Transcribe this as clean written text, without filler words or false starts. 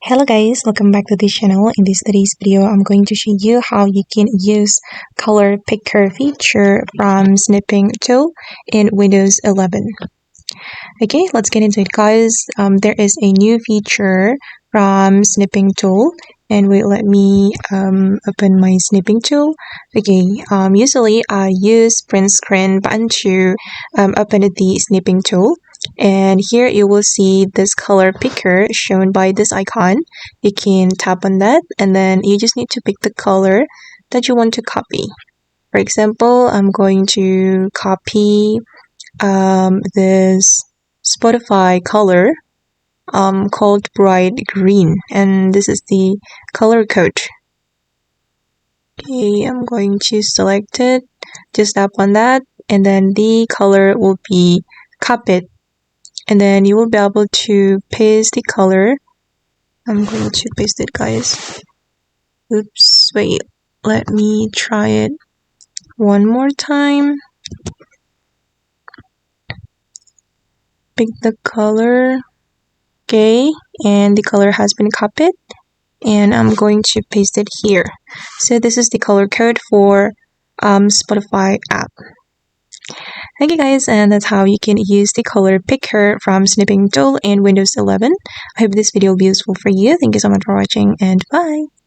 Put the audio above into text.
Hello guys, welcome back to this channel. In today's video, I'm going to show you how you can use color picker feature from Snipping Tool in Windows 11. Okay, let's get into it guys. There is a new feature from Snipping Tool, and wait, let me open my Snipping Tool. Okay, usually I use print screen button to open the Snipping Tool. And here you will see this color picker shown by this icon. You can tap on that and then you just need to pick the color that you want to copy. For example, I'm going to copy this Spotify color called bright green, and this is the color code. Okay, I'm going to select it, just tap on that, and then the color will be copied. And then you will be able to paste the color. I'm going to paste it guys. Oops, wait, let me try it one more time. Pick the color. Okay, and the color has been copied. And I'm going to paste it here. So this is the color code for Spotify app. Okay guys, and that's how you can use the color picker from Snipping Tool in Windows 11. I hope this video will be useful for you. Thank you so much for watching and bye!